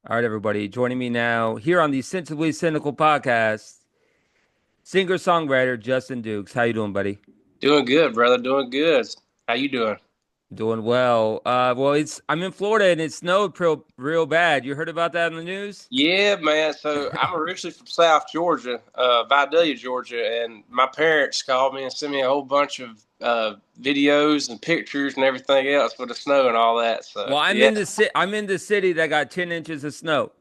All right, everybody, joining me now here on the Sensibly Cynical podcast, singer-songwriter Justin Dukes. How you doing, buddy? Doing good, brother. Doing good. How you doing? Doing well. Well, I'm in Florida and it snowed real bad. You heard about that in the news? Yeah, man. So I'm originally from South Georgia, Vidalia, Georgia, and my parents called me and sent me a whole bunch of videos and pictures and everything else with the snow and all that. So Well, yeah, I'm in the city that got 10 inches of snow.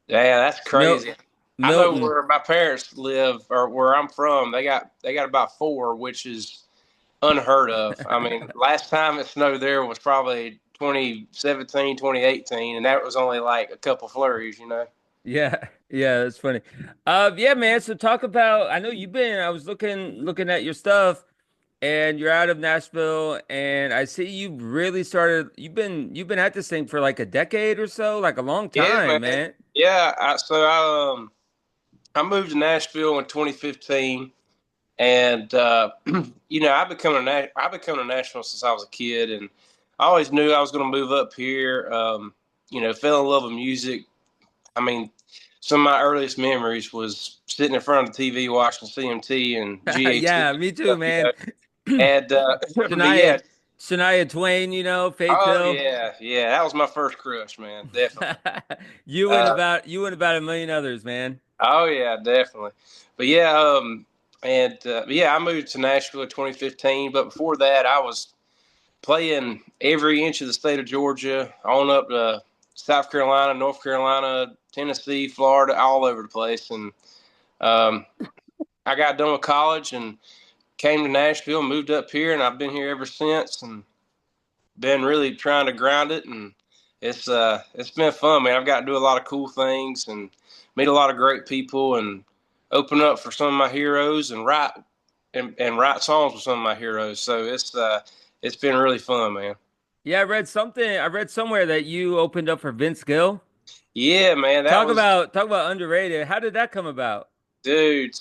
yeah, that's Mil crazy. I know Milton. where my parents live or where I'm from. They got about four, which is unheard of. I mean, last time it snowed there was probably 2017, 2018, and that was only like a couple flurries, you know. Yeah, yeah, that's funny. Yeah, man. So talk about. I know you've been. I was looking at your stuff, and you're out of Nashville, and I see you really started. You've been at this thing for like a decade or so, like a long Yeah, time, man. man. Yeah, I moved to Nashville in 2015, and I become a national since I was a kid, and I always knew I was going to move up here. Fell in love with music. I mean, some of my earliest memories was sitting in front of the TV watching CMT and GAT Yeah, and me too, stuff, you man. know. And but Shania, yeah, Shania Twain, Faith oh Hill. yeah, yeah, that was my first crush, man, definitely. Uh, You and about a million others, man. Oh yeah, definitely. But yeah, yeah, I moved to Nashville in 2015. But before that, I was playing every inch of the state of Georgia, on up to South Carolina, North Carolina, Tennessee, Florida, all over the place. And um, I got done with college and came to Nashville, moved up here, and I've been here ever since. And been really trying to grind it, and it's been fun, man. I've got to do a lot of cool things and meet a lot of great people and open up for some of my heroes and write songs with some of my heroes. So it's been really fun, man. Yeah, I read something. I read somewhere that you opened up for Vince Gill. Yeah, man, that was Talk about underrated. How did that come about? dude.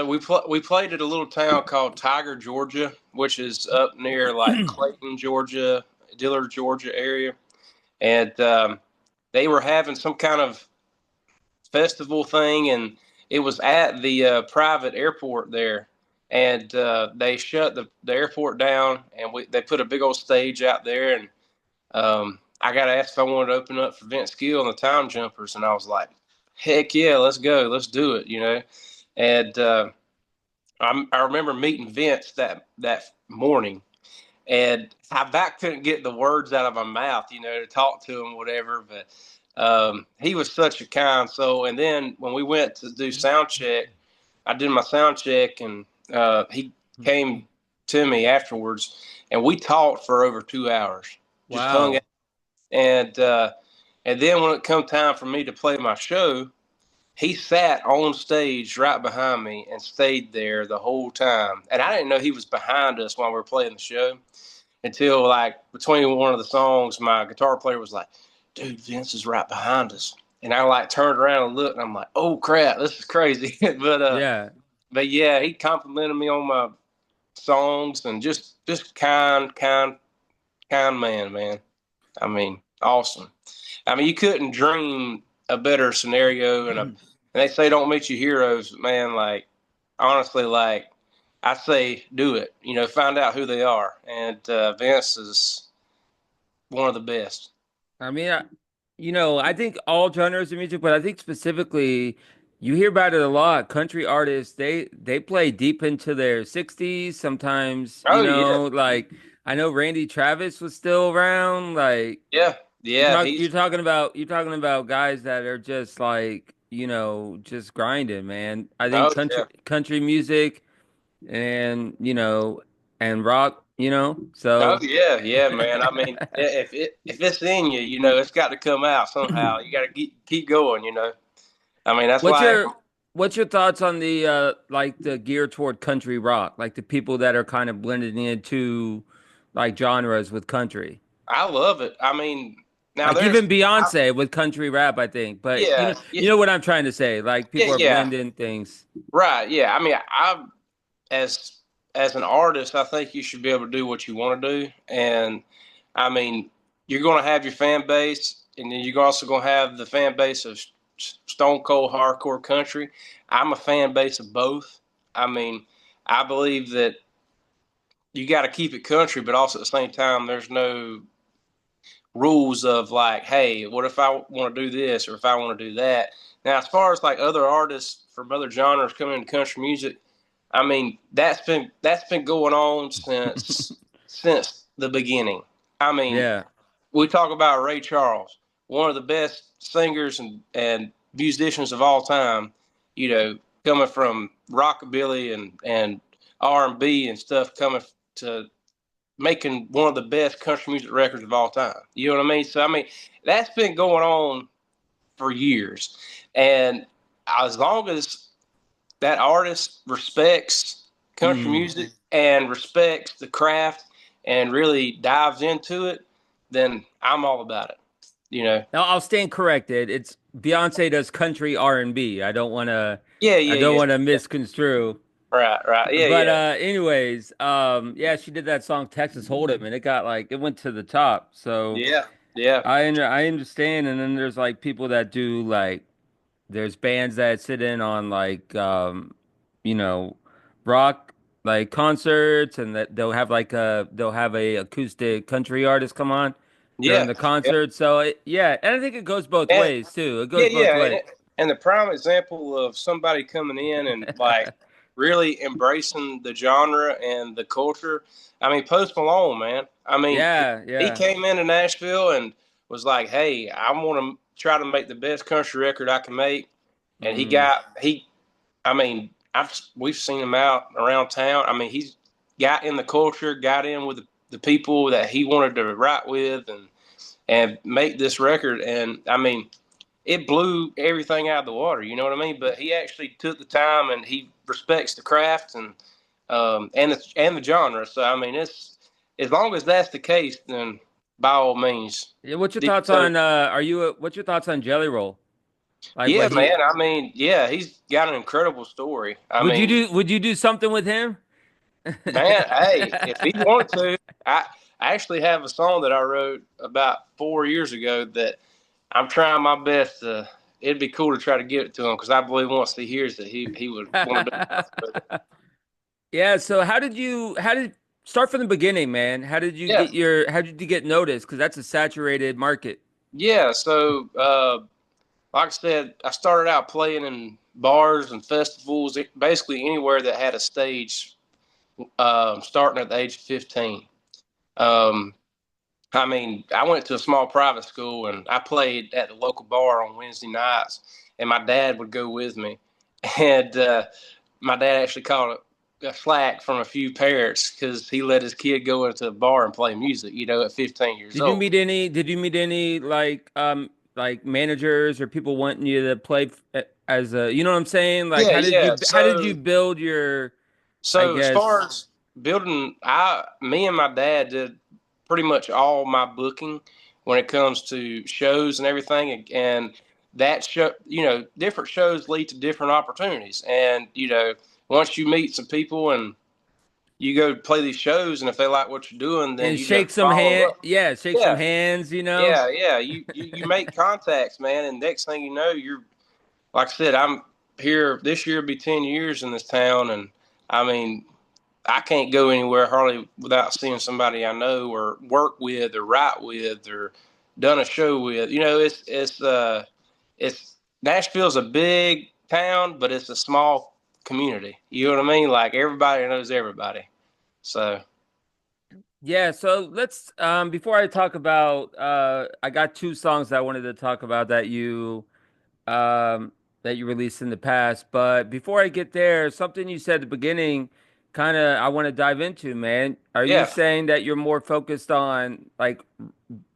We played at a little town called Tiger, Georgia, which is up near like Clayton, Georgia, Dillard, Georgia area, and they were having some kind of festival thing, and it was at the private airport there. And they shut the airport down, and they put a big old stage out there. And I got asked if I wanted to open up for Vince Gill and the Time Jumpers, and I was like, "Heck yeah, let's go, let's do it," you know. And I remember meeting Vince that morning, and I back couldn't get the words out of my mouth, to talk to him, whatever. But he was such a kind soul. And then when we went to do sound check, I did my sound check, and he came to me afterwards, and we talked for over 2 hours, just hung out. Wow. And and then when it come time for me to play my show, he sat on stage right behind me and stayed there the whole time. And I didn't know he was behind us while we were playing the show until like between one of the songs, my guitar player was like, "Dude, Vince is right behind us." And I like turned around and looked, and I'm like, "Oh crap, this is crazy." Yeah. But yeah, he complimented me on my songs, and just kind man, man. I mean, awesome. I mean, you couldn't dream a better scenario, and they say don't meet your heroes, man. Like honestly, like I say, do it. Find out who they are, and Vince is one of the best. I mean, I think all genres of music, but I think specifically, you hear about it a lot. Country artists, they play deep into their 60s. Sometimes, Oh yeah, like I know Randy Travis was still around. Like yeah, yeah. you're talking about guys that are just like, just grinding, man. I think Oh yeah. country music and, and rock, Oh so yeah, yeah, man. I mean, if it's in you, it's got to come out somehow. You got to keep going. I mean, that's What's why. what's your thoughts on the like the gear toward country rock, like the people that are kind of blended into like genres with country? I love it. I mean, now Like there's, even Beyonce with country rap, I think. But yeah, yeah, you know what I'm trying to say. Like yeah, people are yeah, blending things. right, yeah. I mean, as as an artist, I think you should be able to do what you want to do, and I mean, you're going to have your fan base, and then you're also going to have the fan base of stone cold hardcore country. I'm a fan base of both. I mean, I believe that you got to keep it country, but also at the same time, there's no rules of like, hey, what if I want to do this or if I want to do that. Now, as far as like other artists from other genres coming into country music, I mean, that's been going on since the beginning. I mean, Yeah. we talk about Ray Charles, one of the best singers and musicians of all time, you know, coming from rockabilly and R&B and stuff, coming to making one of the best country music records of all time. You know what I mean? So I mean, that's been going on for years, and as long as that artist respects country Mm. music and respects the craft and really dives into it, then I'm all about it. You know? Now I'll stand corrected. It's Beyonce does country R&B. Yeah, I yeah, don't yeah, want to yeah. misconstrue. Right, right. Yeah, But yeah, anyways, yeah, she did that song Texas Hold'em and it went to the top. So yeah, yeah, I understand, and then there's like people that do like there's bands that sit in on like you know rock like concerts, and that they'll have a acoustic country artist come on during yeah, the yeah. concert. So yeah, and I think it goes both And ways too. It yeah, goes both yeah, ways. and the prime example of somebody coming in and like really embracing the genre and the culture. I mean, Post Malone, man. I mean, Yeah, he yeah. came into Nashville and was like, "Hey, I want to try to make the best country record I can make," and he Mm. got he. I mean, we've seen him out around town. I mean, he's got in the culture, got in with the people that he wanted to write with, and make this record. And I mean, it blew everything out of the water. You know what I mean? But he actually took the time and he respects the craft and the genre. So I mean, it's as long as that's the case, then by all means. Yeah, what's your thoughts So on what's your thoughts on Jelly Roll? Like yeah, what he man. I mean, yeah, he's got an incredible story. I would mean, would you do something with him? man, hey, if he wanted to, I actually have a song that I wrote about 4 years ago that I'm trying my best to. It'd be cool to try to give it to him because I believe once he hears that he would want to do something with it. Yeah, so how did start from the beginning, man? Yeah, How did you get noticed? Because that's a saturated market. yeah. So, like I said, I started out playing in bars and festivals, basically anywhere that had a stage. Starting at the age of 15. Um, I mean, I went to a small private school and I played at the local bar on Wednesday nights, and my dad would go with me. And my dad actually caught a flack from a few parents because he let his kid go into a bar and play music, at 15 years old. Did you meet any like managers or people wanting you to play as a, you know what I'm saying? Like Yeah, yeah. how did you So, build your, I so as far guess, as building, me and my dad did pretty much all my booking when it comes to shows and everything. And that show, different shows lead to different opportunities. And, once you meet some people and you go play these shows, and if they like what you're doing, then and you just follow up. shake some Yeah, hands, you know? yeah, yeah. You make contacts, man. And next thing you know, you're, like I said, I'm here this year, will be 10 years in this town. And I mean, I can't go anywhere hardly without seeing somebody I know or work with or write with or done a show with. It's Nashville's a big town, but it's a small community. You know what I mean? Like everybody knows everybody. So Yeah, so let's before I talk about I got two songs that I wanted to talk about um that you released in the past, but before I get there, something you said at the beginning kind of I want to dive into, man. Are you yeah, saying that you're more focused on like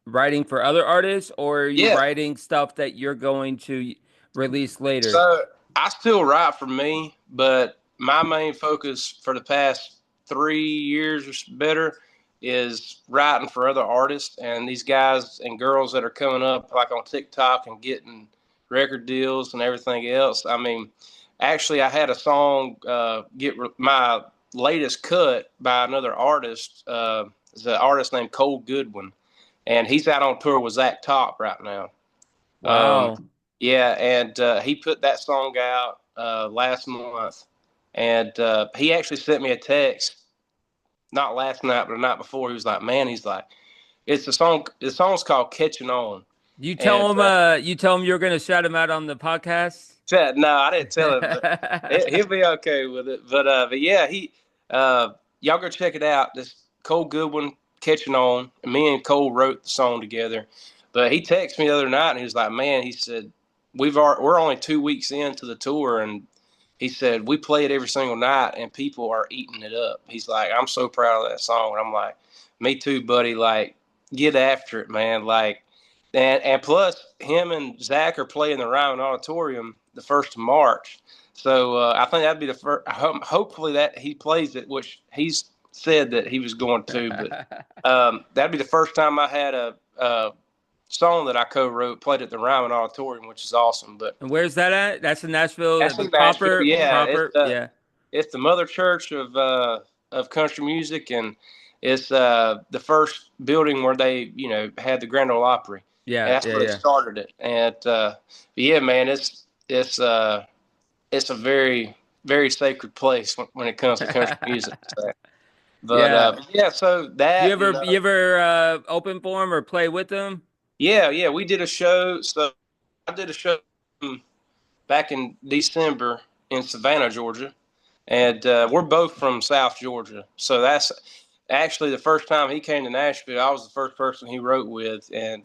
writing for other artists, or are you yeah. writing stuff that you're going to release later? So I still write for me, but my main focus for the past 3 years or better is writing for other artists and these guys and girls that are coming up like on TikTok and getting record deals and everything else. I mean, actually, I had a song my latest cut by another artist. Is an artist named Cole Goodwin and he's out on tour with Zach Top right now. Um, Wow. yeah, and he put that song out last month, and he actually sent me a text not last night, but the night before. He was like, "Man," he's like, "It's the song. The song's called Catching On." And You tell him you're gonna shout him out on the podcast. no, I didn't tell him, but he'll be okay with it. But yeah, y'all go check it out. This Cole Goodwin, Catching On. And me and Cole wrote the song together. But he texted me the other night and he was like, "Man," he said, we're only 2 weeks into the tour, and he said we play it every single night and people are eating it up. He's like, "I'm so proud of that song." And I'm like, "Me too, buddy. Like, get after it, man. Like." And plus, him and Zach are playing the Ryman Auditorium the 1st of March. So I think that'd be the first. Hopefully that he plays it, which he's said that he was going to. But that'd be the first time I had a song that I co-wrote played at the Ryman Auditorium, which is awesome. But And where's that at? That's in Nashville, that's the in Nashville. Yeah, yeah. it's the mother church of country music, and it's the first building where they had the Grand Ole Opry. And Yeah, that's yeah, where they yeah. started it. And yeah, man, it's a very very sacred place when it comes to country music. So. But Yeah. yeah, so that and You ever open for him or play with him? yeah, we did a show. So I did a show back in December in Savannah, Georgia, and we're both from South Georgia. So that's actually the first time he came to Nashville. I was the first person he wrote with, and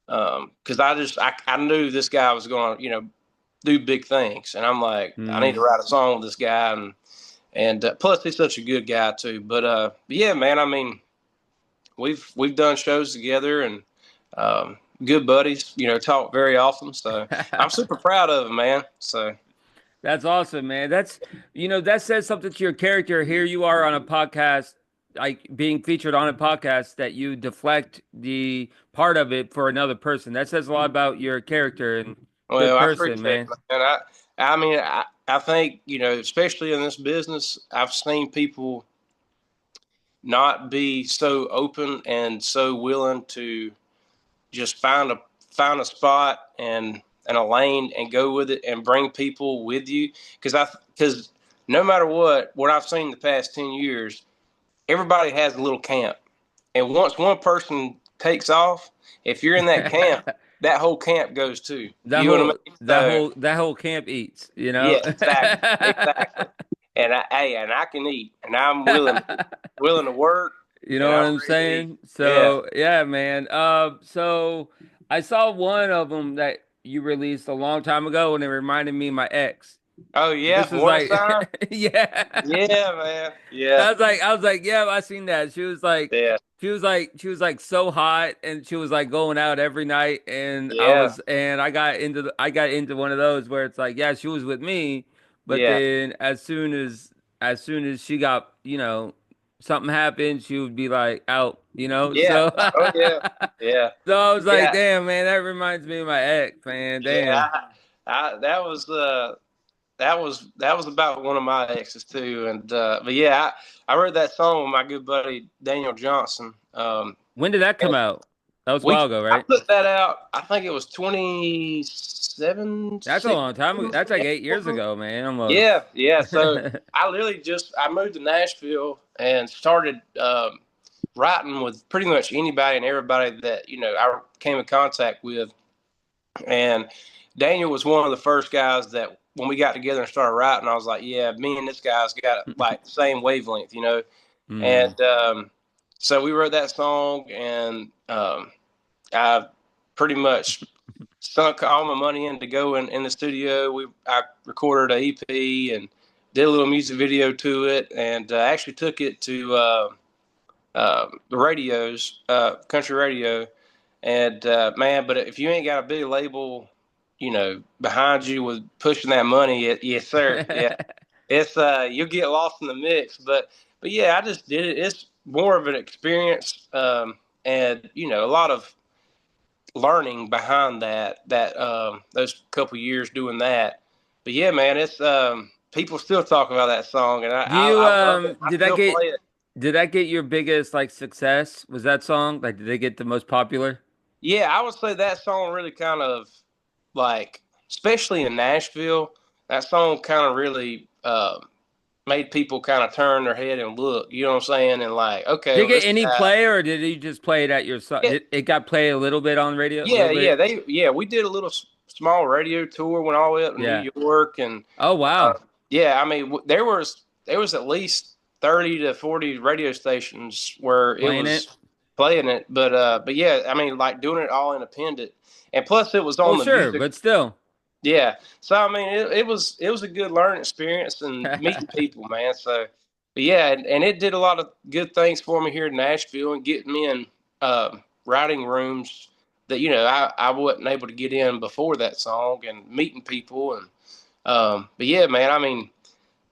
because I knew this guy was going to do big things, and I'm like, I need to write a song with this guy, and plus he's such a good guy too. But yeah, man, I mean, we've done shows together and good buddies, talk very often. So I'm super proud of him, man. So That's awesome, man. That says something to your character. Here you are on a podcast, like being featured on a podcast that you deflect the part of it for another person. That says a lot about your character and good well, I person, appreciate it, man. man. I mean, I think especially in this business, I've seen people not be so open and so willing to just find a spot and a lane and go with it and bring people with you because no matter what I've seen the past 10 years, everybody has a little camp, and once one person takes off, if you're in that camp, that whole camp goes too. That You know whole what I mean? So that whole camp eats, you yeah, know. exactly. And I can eat, and I'm willing to work, You and know what I'm I'm ready to eat. saying? Yeah. So yeah, man. So I saw one of them that you released a long time ago, and it reminded me of my ex. Oh yeah, This was Warning like, sign. yeah. Yeah, man. Yeah, I was like, yeah, I seen that. yeah, She was like so hot, and she was like going out every night, and yeah, I got into one of those where it's like, yeah, she was with me, but yeah, then as soon as she got, something happened, she would be like out, yeah. so Oh yeah, yeah, so I was like, yeah, damn, man, that reminds me of my ex, man, yeah. damn. That was about one of my exes too, and but yeah, I wrote that song with my good buddy Daniel Johnson. When did that come And out? That was a we while ago, I right? put that out. I think it was 27, That's a 6. long time ago. That's like 8 years ago, man, almost. Yeah, yeah. So I literally I moved to Nashville and started writing with pretty much anybody and everybody that I came in contact with, and Daniel was one of the first guys that when we got together and started writing, I was like, yeah, me and this guy's got like the same wavelength. Mm. And so we wrote that song, and I pretty much sunk all my money in to go in the studio. I recorded an EP and did a little music video to it, and actually took it to the radios, country radio. And man, but if you ain't got a big label, behind you with pushing that money, yes sir, yeah, it's you'll get lost in the mix. But yeah, I just did it. It's more of an experience, and a lot of learning behind that those couple years doing that. But yeah, man, it's people still talk about that song, and Do you I love it. I did that still get play it. did that get your biggest like success? Was that song like did they get the most popular? Yeah, I would say that song really kind of like, especially in Nashville, that song kind of really made people kind of turn their head and look. You know what I'm saying? And like, okay, Did it well, get this any guy. play or did you just play it at your Yeah, it got played a little bit on radio, a little yeah. bit? We did a little small radio tour, went all the way up to Yeah. New York, and Oh uh, wow. yeah, I mean, there was at least 30 to 40 radio stations where it Playing it? was playing it, but yeah, I mean, like doing it all independent, and plus it was Well, on the sure, music. but still. Yeah, so I mean, it was a good learning experience and meeting people, man. So, but yeah, and it did a lot of good things for me here in Nashville and getting me in writing rooms that I wasn't able to get in before that song and meeting people and but yeah, man, I mean,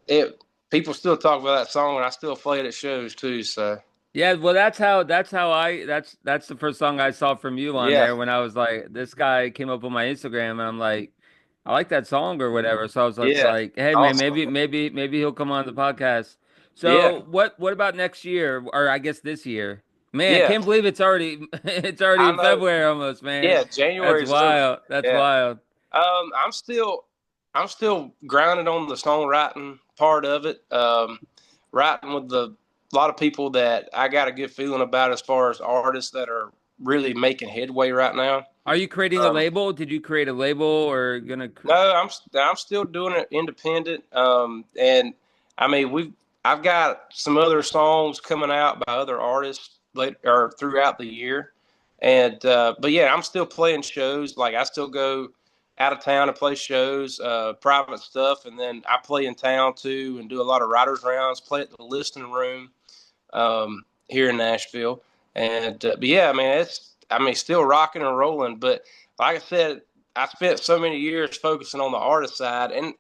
it people still talk about that song and I still play it at shows too. So Yeah, well that's the first song I saw from you on yeah, there when I was like this guy came up on my Instagram and I'm like I like that song or whatever. So I was just yeah, like, hey man, awesome, maybe he'll come on the podcast. yeah, So what about next year or I guess this year? Man, I yeah. can't believe it's already it's I already know. February almost, man. Yeah, That's January's over. wild. That's Yeah. wild. I'm still grounded on the songwriting part of it. Writing with a lot of people that I got a good feeling about as far as artists that are really making headway right now. Are you creating a Um, label? Did you create a label or gonna no, I'm still doing it independent. And I mean I've got some other songs coming out by other artists late or throughout the year. And but yeah, I'm still playing shows. Like I still go out of town to play shows, private stuff, and then I play in town too and do a lot of writers rounds. Play at the listening room here in Nashville, and but yeah, I mean still rocking and rolling. But like I said, I spent so many years focusing on the artist side, and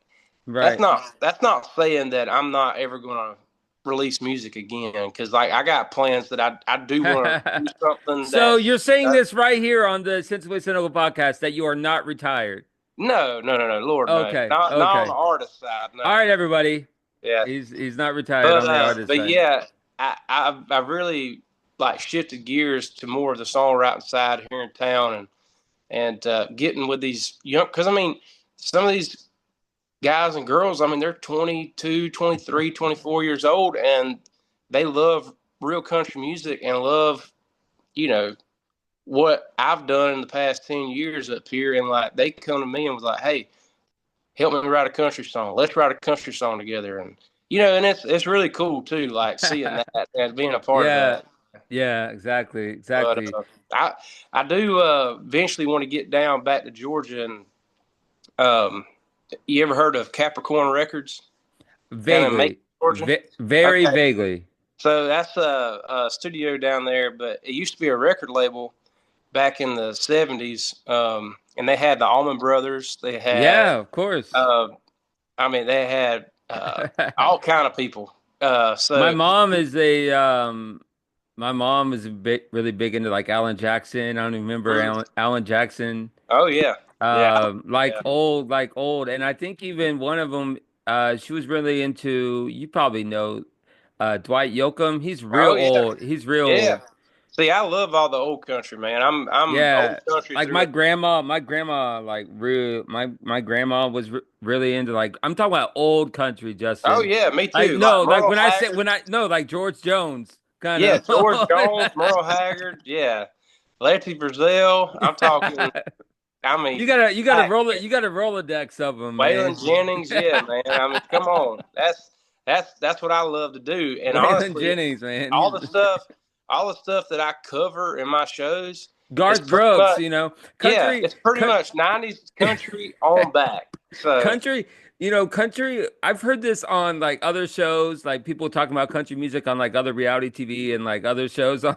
right? that's not saying that I'm not ever going to release music again because like I got plans that I do want to do something So that. you're saying Uh, this right here on the Sensibly Cynical podcast that you are not retired. No, no, no, no, Lord, no, Okay, not on the okay. artist side. All No, right, everybody. yeah, He's not retired but on the artist but side. yeah, I really like shifted gears to more of the songwriting side here in town and getting with these young because I mean some of these guys and girls, I mean they're 22, 23, 24 years old and they love real country music and love you know what I've done in the past 10 years up here and like they come to me and was like, hey, help me write a country song. Let's write a country song together. And and it's really cool too, like seeing that and being a part of Yeah, that. yeah, exactly, But exactly. I do eventually want to get down back to Georgia. And um, you ever heard of Capricorn Records down in Macon, Vaguely, Georgia? very Okay, vaguely. so that's a studio down there, but it used to be a record label back in the '70s, and they had the Allman Brothers. They had, Yeah, of course. uh, I mean, they had all kind of people. My So, mom is a my mom is a big, really big into like Alan Jackson. I don't even remember mm, Alan Jackson. oh yeah, yeah, Like yeah. like old, and I think even one of them, she was really into. You probably know, Dwight Yoakam. He's real Oh yeah, old. He's real yeah. old. See, I love all the old country, man. I'm old Yeah, country like through it. my grandma, like real. My grandma was really into like. I'm talking about old country, Oh Justin. yeah, me Like too. Like no, like Merle Haggard. when I no, like George Jones kind Yeah, of. George Jones, Merle Haggard. Yeah, Letty Brazil. I'm talking. I mean, I, You gotta roll a Rolodex of them, man. Waylon Jennings. Yeah, man. I mean, come on. That's what I love to do. And Waylon honestly, Jennings, man. all the stuff, all the stuff that I cover in my shows is Garth pretty Brooks, much, yeah, country, it's pretty much '90s country on back. So country, country. I've heard this on like other shows, like people talking about country music on like other reality TV and like other shows on,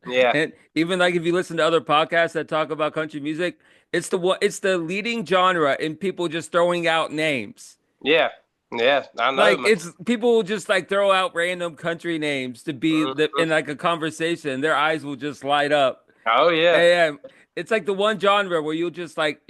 yeah, and even like if you listen to other podcasts that talk about country music, it's the leading genre in people just throwing out names. yeah, yeah. I know, Like man. it's people will just like throw out random country names to be in Mhm. like a conversation. Their eyes will just light up. Oh yeah, And it's like the one genre where you'll just like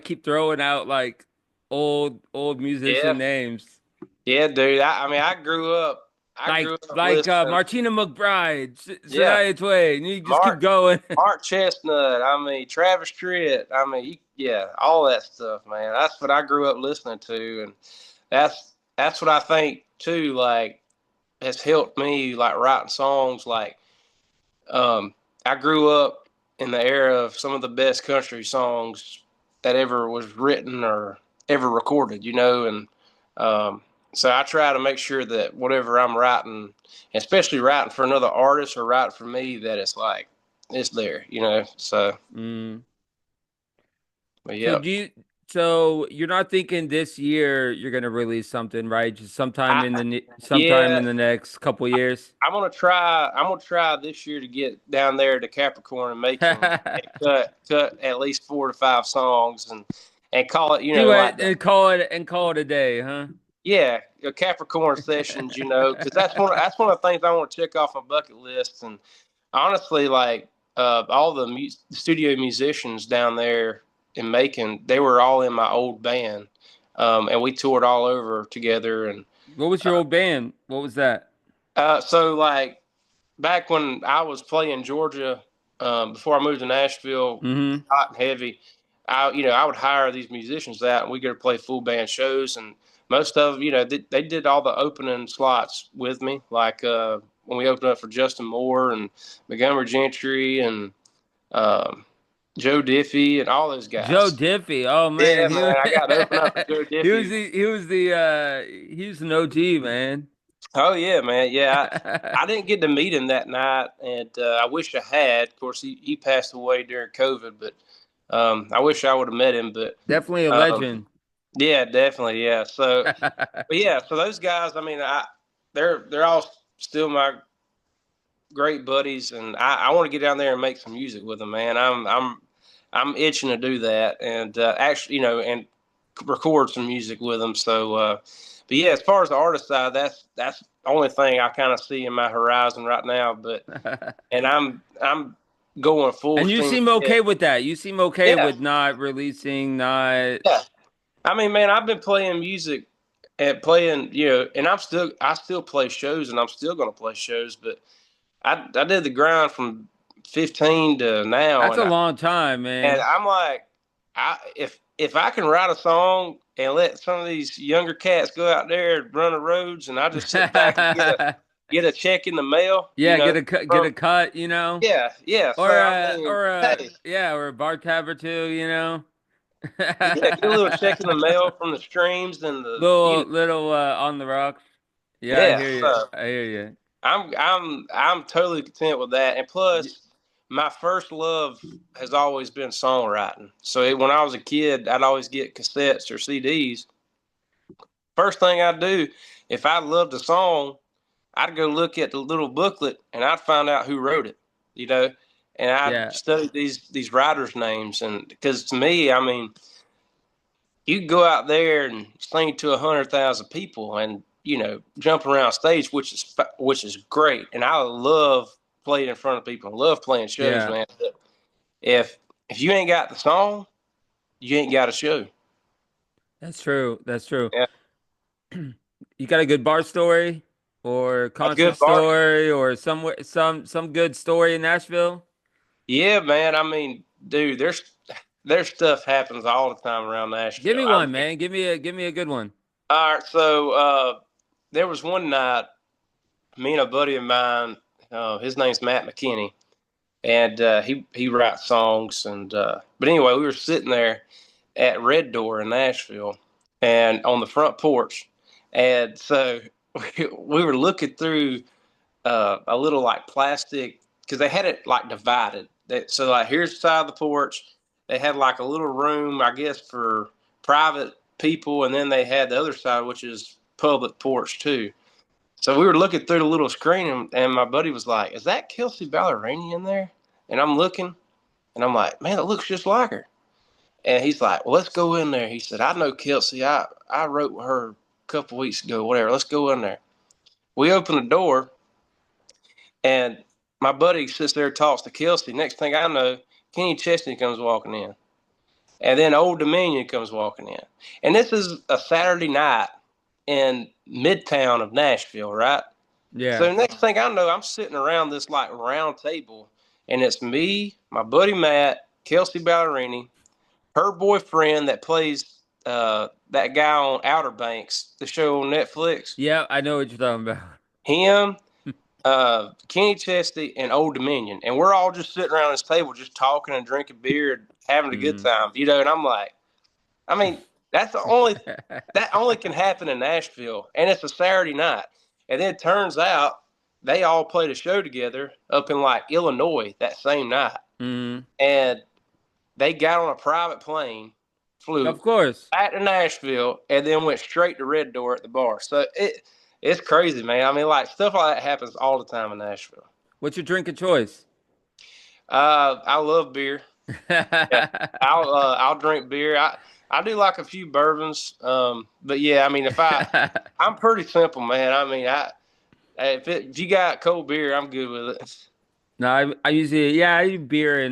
keep throwing out like old yeah, musician names. yeah, dude. I mean, I grew up. I grew up Like listening. Martina McBride, Yeah, Shania Twain. You just keep Mark going. Mark Chestnut. I mean Travis Tritt. I mean, yeah, all that stuff, man. That's what I grew up listening to, and that's what I think too. Like has helped me like writing songs. Like I grew up in the era of some of the best country songs that ever was written or ever recorded. And um, so I try to make sure that whatever I'm writing, especially writing for another artist or writing for me, that it's like it's there. So Mm. but So yeah, do you? So you're not thinking this year you're gonna release something, right? Just I sometime yeah. in the next couple years. I'm gonna try this year to get down there to Capricorn and Macon and cut at least 4 to 5 songs and call it, Do like it and call it a day, huh? yeah, Capricorn sessions, because that's one of the things I want to check off my bucket list. And honestly, like all the studio musicians down there in Macon, they were all in my old band, and we toured all over together. And What was your old band? What was that? so like back when I was playing Georgia, before I moved to Nashville, Mm-hmm. hot and heavy, I would hire these musicians out, and we go to play full band shows. And most of them, they did all the opening slots with me, like when we opened up for Justin Moore and Montgomery Gentry and um, Joe Diffie and all those Joe guys. Diffie. Oh man, Yeah, man, I got to open up for Joe Diffie. he was an OG man. Oh yeah, man. Yeah, I didn't get to meet him that night, and I wish I had. Of course, he passed away during COVID, but I wish I would have met him. But Definitely a um, legend. yeah, definitely, yeah. But yeah, so those guys, I mean, they're all still my great buddies, and I want to get down there and make some music with them, man. I'm itching to do that, and actually, and record some music with them. So, but yeah, as far as the artist side, that's the only thing I kind of see in my horizon right now. And I'm going full And you steam seem ahead. okay with that. You seem okay Yeah, with not releasing, not. yeah. I mean, man, I've been playing music and playing, and I still play shows, and I'm still going to play shows. But I did the grind from 15 to now, That's and a long time, man. I'm like, if I can write a song and let some of these younger cats go out there and run the roads, and I just sit back and get a check in the mail, Yeah, get from a cut, you know, yeah, yeah. So I mean, or a hey, yeah, or a bar tab or two, you know. yeah, get a little check in the mail from the streams and Little on the rocks. Yeah, I yeah. hear you. So I hear you. I'm totally content with that. And plus, my first love has always been songwriting. So when I was a kid, I'd always get cassettes or CDs. First thing I'd do, if I loved a song, I'd go look at the little booklet and I'd find out who wrote it, you know, and I'd Yeah. study these writers' names. And because to me, I mean, you can go out there and sing to 100,000 people and jump around stage, which is great. And I love playing in front of people. I love playing shows, Yeah. man. But if you ain't got the song, you ain't got a show. That's true. That's true. Yeah, You got a good bar story or a concert good bar. story or some good story in Nashville? Yeah, man. I mean, dude, there's stuff happens all the time around Give Nashville. me I one, mean, man. Give me a good one. all right. So there was one night, me and a buddy of mine. His name's Matt McKinney, and he writes songs. And but anyway, we were sitting there at Red Door in Nashville, and on the front porch, and so we were looking through a little like plastic because they had it like divided. So like here's the side of the porch. They had like a little room, I guess, for private people, and then they had the other side, which is public porch too. So we were looking through the little screen, and my buddy was like, "Is that Kelsey Ballerini in there?" And I'm looking, and I'm like, "Man, it looks just like her." And he's like, "Well, let's go in there." He said, "I know Kelsey. I wrote with her a couple weeks ago. Whatever. Let's go in there." We open the door, and my buddy sits there and talks to Kelsey. Next thing I know, Kenny Chesney comes walking in, and then Old Dominion comes walking in. And this is a Saturday night in Midtown of Nashville, right? Yeah. So next thing I know, I'm sitting around this like round table, and it's me, my buddy Matt, Kelsey Ballerini, her boyfriend that plays that guy on Outer Banks, the show on Netflix, Yeah, I know what you're talking about. him, Kenny Chesty, and Old Dominion, and we're all just sitting around this table, just talking and drinking beer, and having a good Hmm. time, you know. And I'm like, I mean, that's the only that only can happen in Nashville, and it's a Saturday night. And then it turns out they all played a show together up in like Illinois that same night, Hmm. and they got on a private plane, flew Of course. back to Nashville, and then went straight to Red Door at the bar. So it's crazy, man. I mean, like stuff like that happens all the time in Nashville. What's your drink of choice? I love beer. Yeah, I'll drink beer. I do like a few bourbons, but yeah, I mean, I'm pretty simple, man. I mean, if you got cold beer, I'm good with it. No, I usually, yeah, I do beer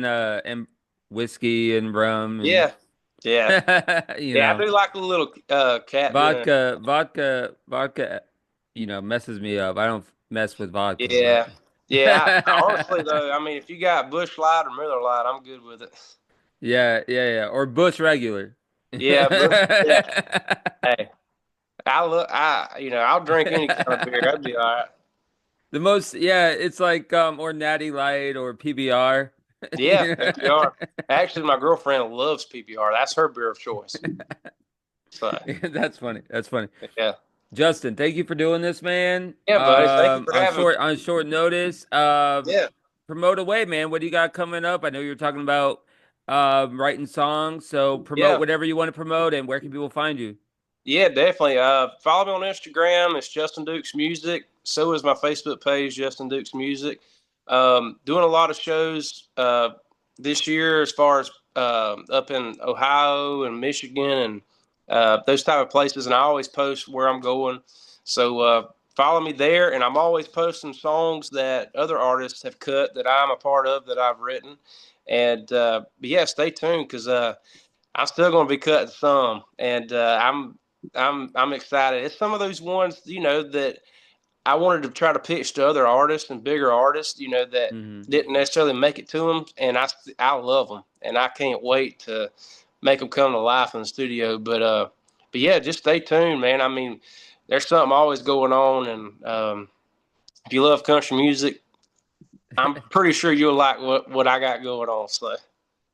and whiskey and rum and Yeah, yeah, you yeah. I know, do like a little cat dinner. vodka, messes me up. I don't mess with vodka, but Yeah, yeah. Honestly, though, I mean, if you got Bush Light or Miller Light, I'm good with it. yeah. Or Bush regular. Yeah, Bush. Yeah. Hey, I'll drink any kind of beer. I'd be all right. Yeah, it's like or Natty Light or PBR. Yeah, PPR. Actually, my girlfriend loves PPR. That's her beer of choice. So, That's funny. That's funny. yeah. Justin, thank you for doing this, man. Yeah, buddy. Thank you for having me. On short notice. Yeah. Promote away, man. What do you got coming up? I know you were talking about writing songs, so promote Yeah. whatever you want to promote, and where can people find you? Yeah, definitely. Follow me on Instagram. It's Justin Dukes Music. So is my Facebook page, Justin Dukes Music. Doing a lot of shows this year as far as up in Ohio and Michigan and those type of places. And I always post where I'm going. So follow me there. And I'm always posting songs that other artists have cut that I'm a part of that I've written. And but yeah, stay tuned because I'm still going to be cutting some. And I'm excited. It's some of those ones, that I wanted to try to pitch to other artists and bigger artists, that Hmm. didn't necessarily make it to them, and I love them, and I can't wait to make them come to life in the studio. But yeah, just stay tuned, man. I mean, there's something always going on, and if you love country music, I'm pretty sure you'll like what I got going on. So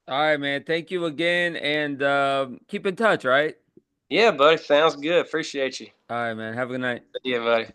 All right, man. Thank you again, and keep in touch, right? yeah, buddy, sounds good. Appreciate you. All right, man. Have a good night. Yeah, buddy.